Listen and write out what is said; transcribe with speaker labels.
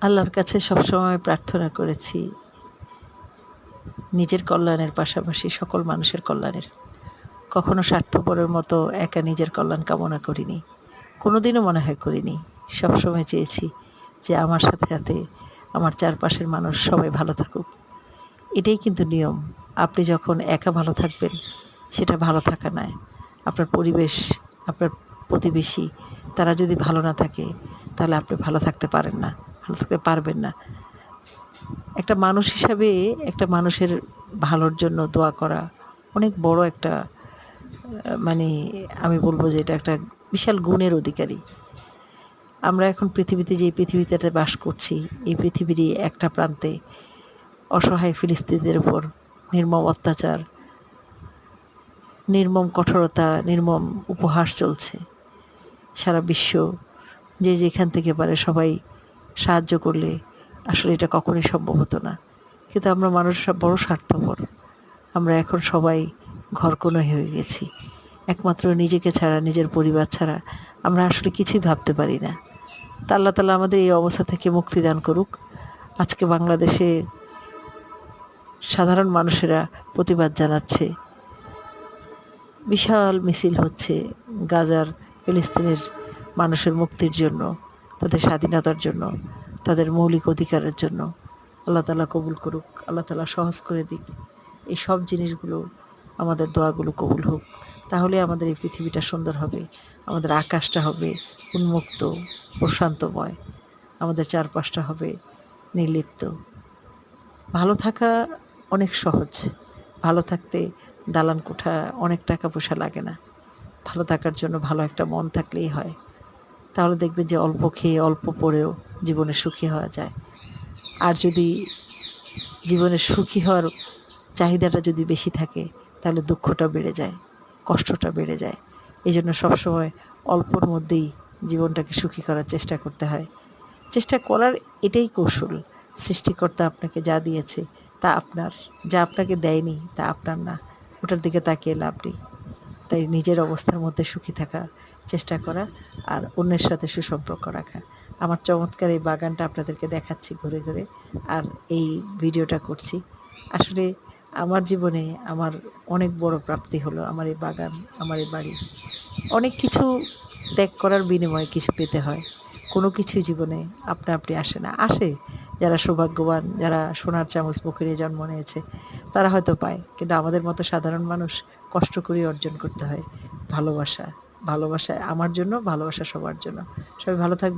Speaker 1: আল্লাহর কাছে সবসময় প্রার্থনা করেছি নিজের কল্যাণের পাশাপাশি সকল মানুষের কল্যাণের। কখনো স্বার্থপরের মতো একা নিজের কল্যাণ কামনা করিনি। কোনোদিনও মনে হয় করিনি। সবসময় চেয়েছি যে আমার সাথে সাথে আমার চারপাশের মানুষ সবাই ভালো থাকুক। এটাই কিন্তু নিয়ম। আপনি যখন একা ভালো থাকবেন, সেটা ভালো থাকা নয়। আপনার পরিবেশ, আপনার প্রতিবেশী তারা যদি ভালো না থাকে, তাহলে আপনি ভালো থাকতে পারেন না, ভালো থাকতে পারবেন না। একটা মানুষ হিসাবে একটা মানুষের ভালোর জন্য দোয়া করা অনেক বড় একটা মানে আমি বলব যে এটা একটা বিশাল গুণের অধিকারী। আমরা এখন পৃথিবীতে যে পৃথিবীতে বাস করছি, এই পৃথিবীরই একটা প্রান্তে অসহায় ফিলিস্তিনিদের উপর নির্মম অত্যাচার, নির্মম কঠোরতা, নির্মম উপহাস চলছে। সারা বিশ্ব যে যেখান থেকে পারে সবাই সাহায্য করলে আসলে এটা কখনোই সম্ভব হতো না। কিন্তু আমরা মানুষরা বড় স্বার্থপর। আমরা এখন সবাই ঘরকোনো হয়ে গেছি। একমাত্র নিজেকে ছাড়া, নিজের পরিবার ছাড়া আমরা আসলে কিছুই ভাবতে পারি না। তা আল্লাহ তাআলা আমাদের এই অবস্থা থেকে মুক্তি দান করুক। আজকে বাংলাদেশে সাধারণ মানুষেরা প্রতিবাদ জানাচ্ছে। বিশাল মিছিল হচ্ছে গাজার, ফিলিস্তিনের মানুষের মুক্তির জন্য, তাদের স্বাধীনতার জন্য, তাদের মৌলিক অধিকারের জন্য। আল্লাহ তাআলা কবুল করুক, আল্লাহ তাআলা সহজ করে দিক। এই সব জিনিসগুলো, আমাদের দোয়াগুলো কবুল হোক। তাহলে আমাদের এই পৃথিবীটা সুন্দর হবে, আমাদের আকাশটা হবে উন্মুক্ত, প্রশান্তময়, আমাদের চারপাশটা হবে নির্লিপ্ত। ভালো থাকা অনেক সহজ। ভালো থাকতে দালান কোঠা, অনেক টাকা পয়সা লাগে না। ভালো থাকার জন্য ভালো একটা মন থাকলেই হয়। তাহলে দেখবেন যে অল্প খেয়ে অল্প পড়েও জীবনে সুখী হওয়া যায়। আর যদি জীবনে সুখী হওয়ার চাহিদাটা যদি বেশি থাকে, তাহলে দুঃখটা বেড়ে যায়, কষ্টটা বেড়ে যায়। এজন্য সবসময় অল্পর মধ্যেই জীবনটাকে সুখী করার চেষ্টা করতে হয়। চেষ্টা করার এটাই কৌশল। সৃষ্টিকর্তা আপনাকে যা দিয়েছে তা আপনার, যা আপনাকে দেয়নি তা আপনার না। ওটার দিকে তাকিয়ে লাভ নেই। তাই নিজের অবস্থার মধ্যে সুখী থাকার চেষ্টা করা আর অন্যের সাথে সুসম্পর্ক রাখা। আমার চমৎকার এই বাগানটা আপনাদেরকে দেখাচ্ছি ঘুরে ঘুরে, আর এই ভিডিওটা করছি। আসলে আমার জীবনে আমার অনেক বড় প্রাপ্তি হলো আমার এই বাগান, আমার এই বাড়ি। অনেক কিছু ত্যাগ করার বিনিময়ে কিছু পেতে হয়। কোনো কিছুই জীবনে আপনা আপনি আসে না। আসে যারা সৌভাগ্যবান, যারা সোনার চামচ মুখে নিয়ে জন্ম নিয়েছে, তারা হয়তো পায়। কিন্তু আমাদের মতো সাধারণ মানুষ কষ্ট করে অর্জন করতে হয় ভালোবাসা। ভালোবাসা আমার জন্য, ভালোবাসা সবার জন্য। সবাই ভালো থাকবেন।